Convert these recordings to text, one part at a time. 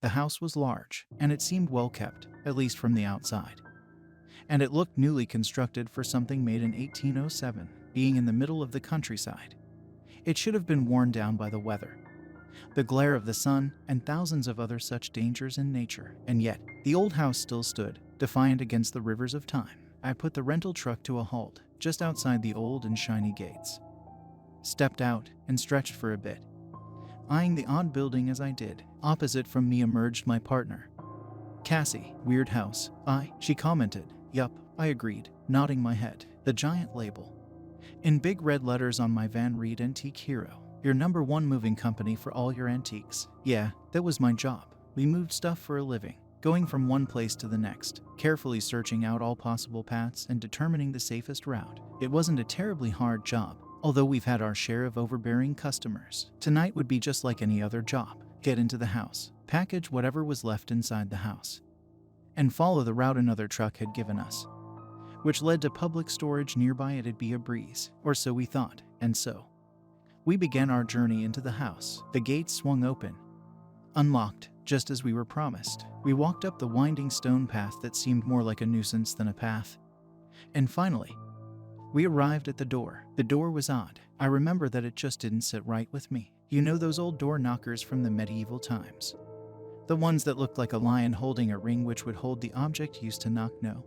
The house was large, and it seemed well kept, at least from the outside. And it looked newly constructed for something made in 1807, being in the middle of the countryside. It should have been worn down by the weather, the glare of the sun, and thousands of other such dangers in nature. And yet, the old house still stood, defiant against the rivers of time. I put the rental truck to a halt, just outside the old and shiny gates. Stepped out, and stretched for a bit, eyeing the odd building as I did. Opposite from me emerged my partner. "Cassie, weird house." She commented. "Yup," I agreed, nodding my head. The giant label in big red letters on my van read Antique Hero. Your #1 moving company for all your antiques. Yeah, that was my job. We moved stuff for a living, going from one place to the next, carefully searching out all possible paths and determining the safest route. It wasn't a terribly hard job, although we've had our share of overbearing customers. Tonight would be just like any other job. Get into the house, package whatever was left inside the house, and follow the route another truck had given us, which led to public storage nearby. It'd be a breeze, or so we thought, and so we began our journey into the house. The gates swung open, unlocked, just as we were promised. We walked up the winding stone path that seemed more like a nuisance than a path, and finally, we arrived at the door. The door was odd. I remember that it just didn't sit right with me. You know those old door knockers from the medieval times? The ones that looked like a lion holding a ring which would hold the object used to knock? No.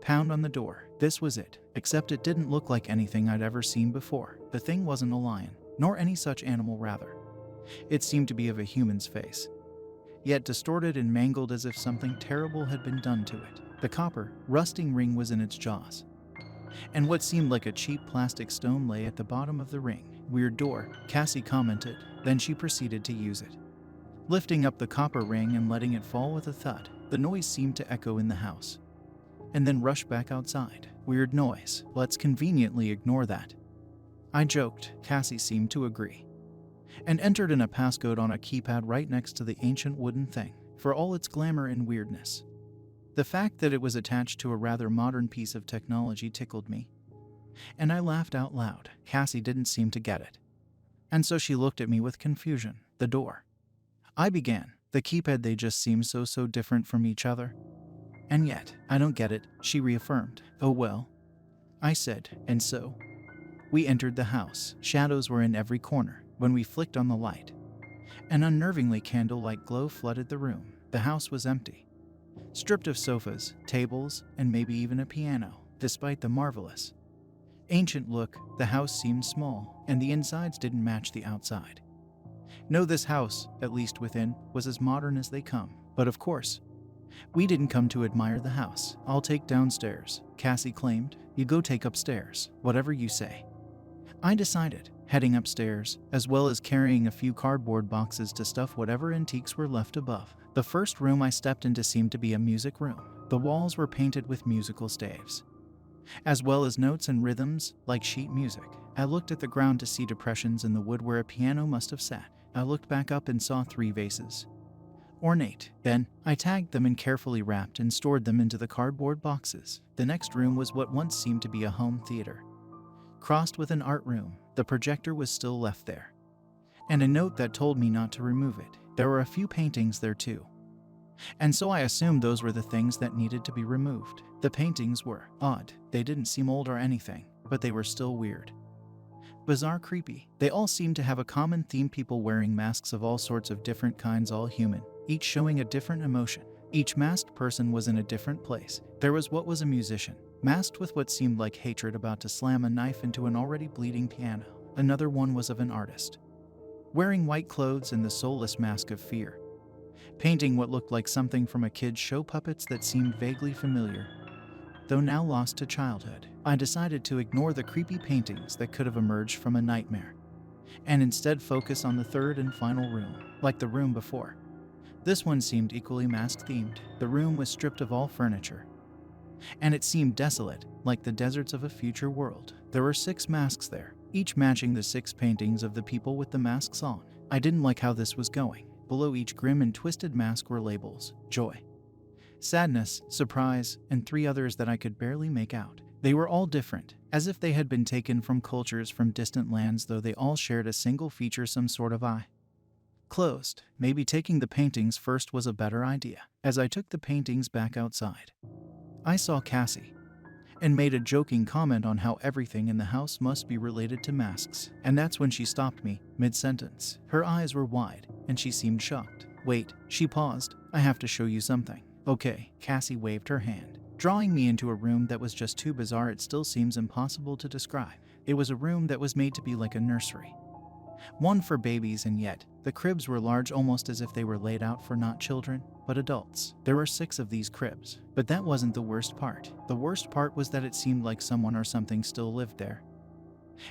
Pound on the door. This was it, except it didn't look like anything I'd ever seen before. The thing wasn't a lion, nor any such animal rather. It seemed to be of a human's face, yet distorted and mangled as if something terrible had been done to it. The copper, rusting ring was in its jaws, and what seemed like a cheap plastic stone lay at the bottom of the ring. "Weird door," Cassie commented. Then she proceeded to use it, lifting up the copper ring and letting it fall with a thud. The noise seemed to echo in the house, and then rush back outside. "Weird noise. Let's conveniently ignore that," I joked. Cassie seemed to agree, and entered in a passcode on a keypad right next to the ancient wooden thing. For all its glamour and weirdness, the fact that it was attached to a rather modern piece of technology tickled me, and I laughed out loud. Cassie didn't seem to get it, and so she looked at me with confusion. "The door," I began. "The keypad, they just seem so different from each other." "And yet, I don't get it," she reaffirmed. "Oh well," I said, and so we entered the house. Shadows were in every corner. When we flicked on the light, an unnervingly candle-like glow flooded the room. The house was empty, stripped of sofas, tables, and maybe even a piano. Despite the marvelous, ancient look, the house seemed small, and the insides didn't match the outside. No, this house, at least within, was as modern as they come. But of course, we didn't come to admire the house. "I'll take downstairs," Cassie claimed. "You go take upstairs, whatever you say," I decided, heading upstairs, as well as carrying a few cardboard boxes to stuff whatever antiques were left above. The first room I stepped into seemed to be a music room. The walls were painted with musical staves, as well as notes and rhythms, like sheet music. I looked at the ground to see depressions in the wood where a piano must have sat. I looked back up and saw 3 vases, ornate. Then, I tagged them and carefully wrapped and stored them into the cardboard boxes. The next room was what once seemed to be a home theater, crossed with an art room. The projector was still left there, and a note that told me not to remove it. There were a few paintings there too, and so I assumed those were the things that needed to be removed. The paintings were odd. They didn't seem old or anything, but they were still weird, bizarre, creepy. They all seemed to have a common theme: people wearing masks of all sorts of different kinds, all human, each showing a different emotion. Each masked person was in a different place. There was what was a musician, masked with what seemed like hatred, about to slam a knife into an already bleeding piano. Another one was of an artist, wearing white clothes and the soulless mask of fear, painting what looked like something from a kid's show. Puppets that seemed vaguely familiar, though now lost to childhood. I decided to ignore the creepy paintings that could have emerged from a nightmare, and instead focus on the third and final room. Like the room before, this one seemed equally mask-themed. The room was stripped of all furniture, and it seemed desolate, like the deserts of a future world. There were 6 masks there, each matching the 6 paintings of the people with the masks on. I didn't like how this was going. Below each grim and twisted mask were labels: joy, sadness, surprise, and 3 others that I could barely make out. They were all different, as if they had been taken from cultures from distant lands, though they all shared a single feature: some sort of eye. closed. Maybe taking the paintings first was a better idea. As I took the paintings back outside, I saw Cassie and made a joking comment on how everything in the house must be related to masks. And that's when she stopped me, mid-sentence. Her eyes were wide, and she seemed shocked. Wait, she paused. I have to show you something. Okay, Cassie waved her hand, drawing me into a room that was just too bizarre it still seems impossible to describe. It was a room that was made to be like a nursery. One for babies, and yet the cribs were large, almost as if they were laid out for not children, but adults. There were 6 of these cribs, but that wasn't the worst part. The worst part was that it seemed like someone or something still lived there,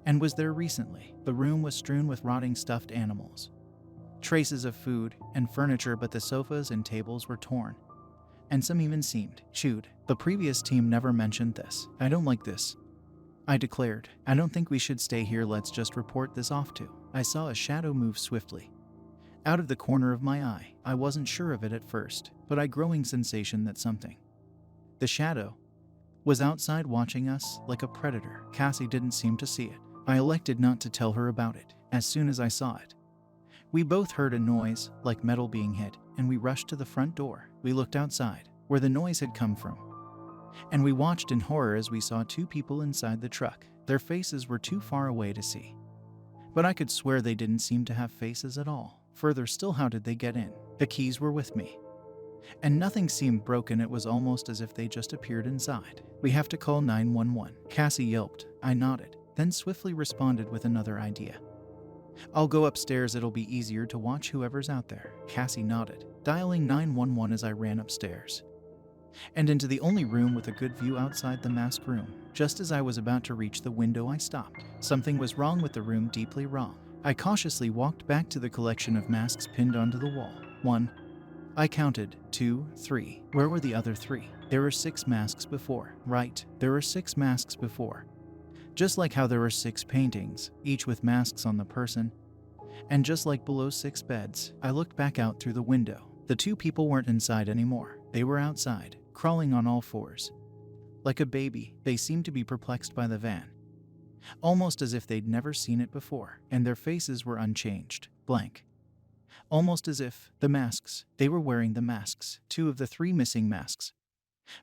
and was there recently. The room was strewn with rotting stuffed animals, traces of food and furniture, but the sofas and tables were torn, and some even seemed chewed. The previous team never mentioned this. I don't like this, I declared. I don't think we should stay here, let's just report this off to. I saw a shadow move swiftly out of the corner of my eye. I wasn't sure of it at first, but a growing sensation that something, the shadow, was outside watching us like a predator. Cassie didn't seem to see it. I elected not to tell her about it. As soon as I saw it, we both heard a noise like metal being hit, and we rushed to the front door. We looked outside, where the noise had come from, and we watched in horror as we saw 2 people inside the truck. Their faces were too far away to see, but I could swear they didn't seem to have faces at all. Further still, how did they get in? The keys were with me, and nothing seemed broken. It was almost as if they just appeared inside. We have to call 911. Cassie yelped. I nodded, then swiftly responded with another idea. I'll go upstairs, it'll be easier to watch whoever's out there. Cassie nodded, dialing 911 as I ran upstairs and into the only room with a good view outside the mask room. Just as I was about to reach the window, I stopped. Something was wrong with the room, deeply wrong. I cautiously walked back to the collection of masks pinned onto the wall. 1. I counted. 2, 3. Where were the other 3? There were 6 masks before. Right, there were 6 masks before. Just like how there were 6 paintings, each with masks on the person. And just like below 6 beds. I looked back out through the window. The 2 people weren't inside anymore. They were outside, crawling on all 4s. Like a baby, they seemed to be perplexed by the van, almost as if they'd never seen it before, and their faces were unchanged, blank. Almost as if the masks, they were wearing the masks, 2 of the 3 missing masks.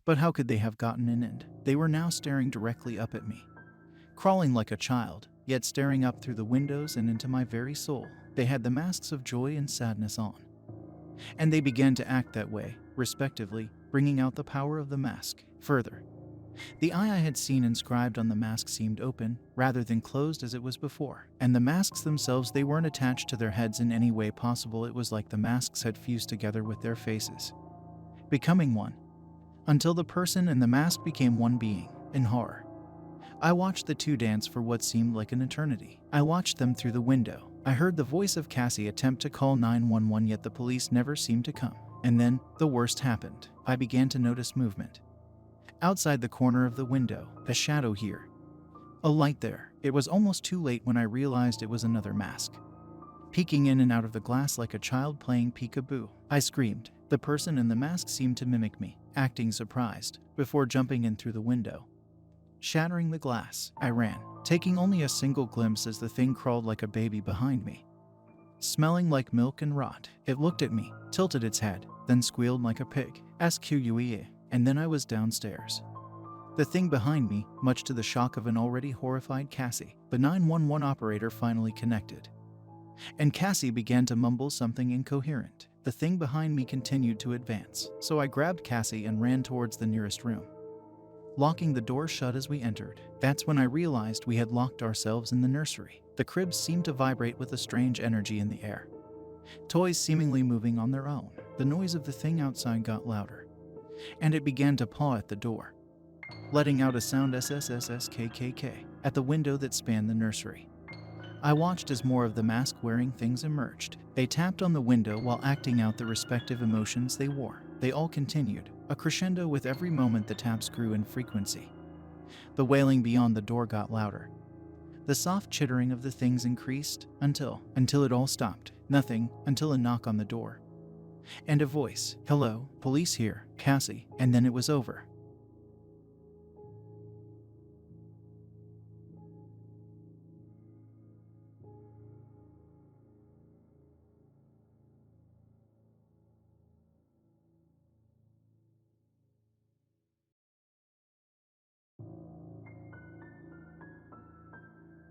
But how could they have gotten in? And they were now staring directly up at me, crawling like a child, yet staring up through the windows and into my very soul. They had the masks of joy and sadness on, and they began to act that way, respectively, bringing out the power of the mask. Further, the eye I had seen inscribed on the mask seemed open, rather than closed as it was before. And the masks themselves, they weren't attached to their heads in any way possible. It was like the masks had fused together with their faces, becoming one, until the person and the mask became one being. In horror, I watched the 2 dance for what seemed like an eternity. I watched them through the window. I heard the voice of Cassie attempt to call 911, yet the police never seemed to come. And then, the worst happened. I began to notice movement outside the corner of the window, a shadow here, a light there. It was almost too late when I realized it was another mask, peeking in and out of the glass like a child playing peekaboo. I screamed. The person in the mask seemed to mimic me, acting surprised, before jumping in through the window, shattering the glass. I ran, taking only a single glimpse as the thing crawled like a baby behind me, smelling like milk and rot. It looked at me, tilted its head, then squealed like a pig. Squeal. And then I was downstairs. The thing behind me, much to the shock of an already horrified Cassie. The 911 operator finally connected, and Cassie began to mumble something incoherent. The thing behind me continued to advance, so I grabbed Cassie and ran towards the nearest room, locking the door shut as we entered. That's when I realized we had locked ourselves in the nursery. The cribs seemed to vibrate with a strange energy in the air, toys seemingly moving on their own. The noise of the thing outside got louder, and it began to paw at the door, letting out a sound SSSSKKK at the window that spanned the nursery. I watched as more of the mask-wearing things emerged. They tapped on the window while acting out the respective emotions they wore. They all continued, a crescendo with every moment the taps grew in frequency. The wailing beyond the door got louder. The soft chittering of the things increased until it all stopped. Nothing until a knock on the door, and a voice. Hello, police here, Cassie. And then it was over.